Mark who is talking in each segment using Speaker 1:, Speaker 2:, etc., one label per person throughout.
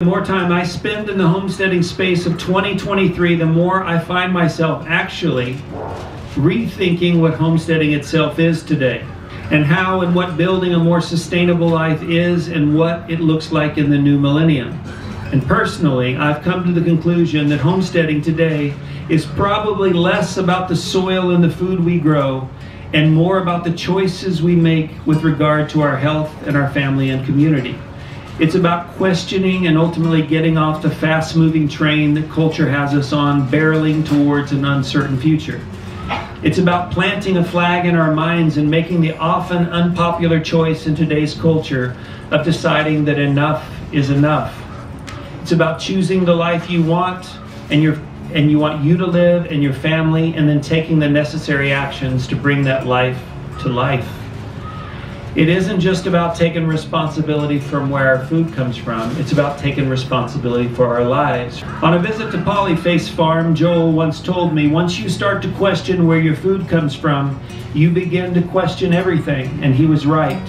Speaker 1: The more time I spend in the homesteading space of 2023, the more I find myself actually rethinking what homesteading itself is today, and how and what building a more sustainable life is and what it looks like in the new millennium. And personally, I've come to the conclusion that homesteading today is probably less about the soil and the food we grow and more about the choices we make with regard to our health and our family and community. It's about questioning and ultimately getting off the fast-moving train that culture has us on, barreling towards an uncertain future. It's about planting a flag in our minds and making the often unpopular choice in today's culture of deciding that enough is enough. It's about choosing the life you want and you want you to live and your family, and then taking the necessary actions to bring that life to life. It isn't just about taking responsibility from where our food comes from. It's about taking responsibility for our lives. On a visit to Polyface Farm, Joel once told me, once you start to question where your food comes from, you begin to question everything, and he was right.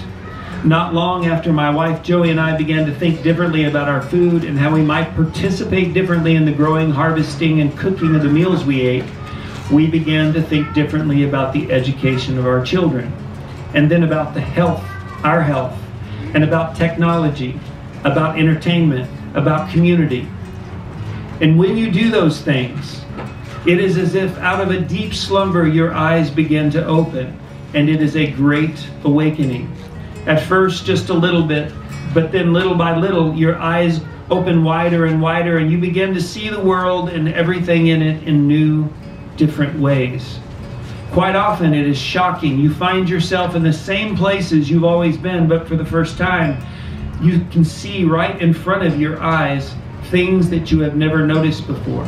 Speaker 1: Not long after my wife Joey and I began to think differently about our food and how we might participate differently in the growing, harvesting, and cooking of the meals we ate, we began to think differently about the education of our children. And then about the health, our health, and about technology, about entertainment, about community. And when you do those things, it is as if out of a deep slumber your eyes begin to open, and it is a great awakening. At first just a little bit, but then little by little your eyes open wider and wider, and you begin to see the world and everything in it in new, different ways. Quite often it is shocking. You find yourself in the same places you've always been, but for the first time, you can see right in front of your eyes things that you have never noticed before.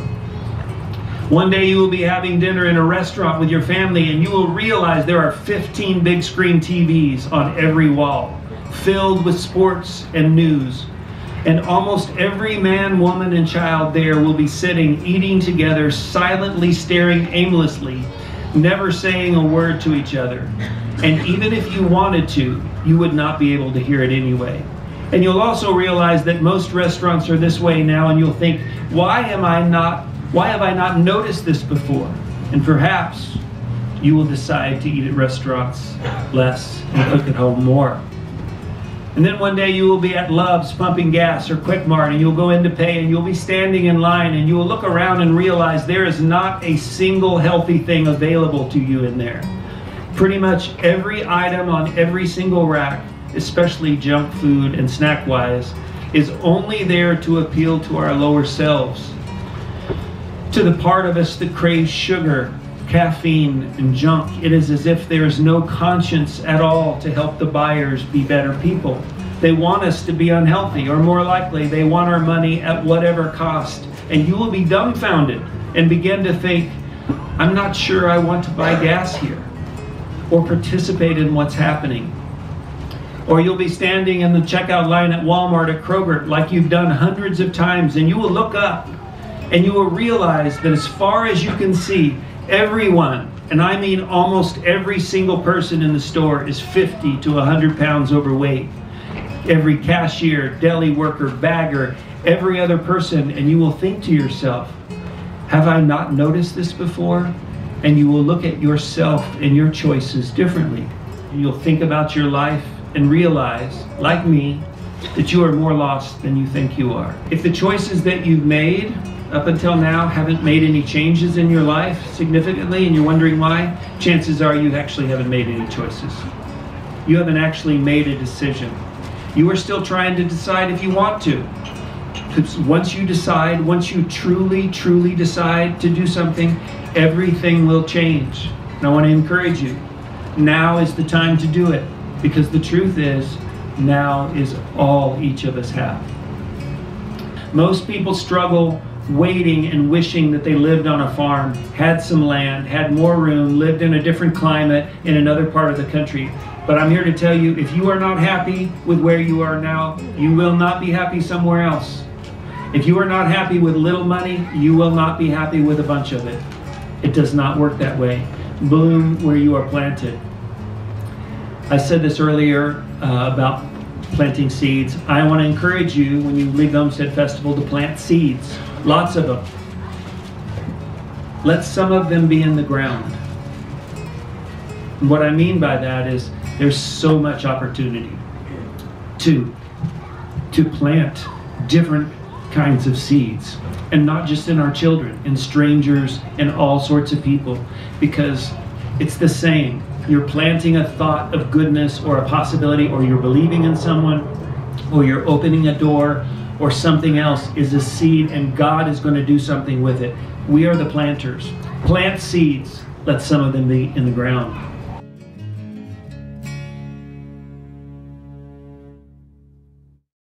Speaker 1: One day you will be having dinner in a restaurant with your family, and you will realize there are 15 big screen TVs on every wall, filled with sports and news. And almost every man, woman, and child there will be sitting, eating together, silently staring aimlessly, never saying a word to each other. And even if you wanted to, you would not be able to hear it anyway. And you'll also realize that most restaurants are this way now, and you'll think, why have I not noticed this before? And perhaps you will decide to eat at restaurants less and cook at home more. And then one day you will be at Love's pumping gas or Quick Mart, and you'll go in to pay, and you'll be standing in line, and you will look around and realize there is not a single healthy thing available to you in there. Pretty much every item on every single rack, especially junk food and snack wise, is only there to appeal to our lower selves, to the part of us that craves sugar, caffeine, and junk. It is as if there is no conscience at all to help the buyers be better people. They want us to be unhealthy, or more likely, they want our money at whatever cost. And you will be dumbfounded and begin to think, I'm not sure I want to buy gas here, or participate in what's happening. Or you'll be standing in the checkout line at Walmart, at Kroger, like you've done hundreds of times, and you will look up and you will realize that as far as you can see, everyone, and I mean almost every single person in the store, is 50 to 100 pounds overweight. Every cashier, deli worker, bagger, every other person, and you will think to yourself, have I not noticed this before? And you will look at yourself and your choices differently. You'll think about your life and realize, like me, that you are more lost than you think you are. If the choices that you've made up until now haven't made any changes in your life significantly, and you're wondering why, chances are you actually haven't made any choices. You haven't actually made a decision. You are still trying to decide if you want to. Because once you decide, once you truly decide to do something, everything will change. And I want to encourage you, now is the time to do it, because the truth is, now is all each of us have. Most people struggle waiting and wishing that they lived on a farm, had some land, had more room, lived in a different climate in another part of the country. But I'm here to tell you, if you are not happy with where you are now, you will not be happy somewhere else. If you are not happy with little money, you will not be happy with a bunch of it. It does not work that way. Bloom where you are planted. I said this earlier about planting seeds. I want to encourage you, when you leave the Homestead Festival, to plant seeds. Lots of them. Let some of them be in the ground. And what I mean by that is there's so much opportunity to plant different kinds of seeds, and not just in our children, in strangers, and all sorts of people, because it's the same. You're planting a thought of goodness or a possibility, or you're believing in someone, or you're opening a door, or something else is a seed, and God is going to do something with it. We are the planters. Plant seeds. Let some of them be in the ground.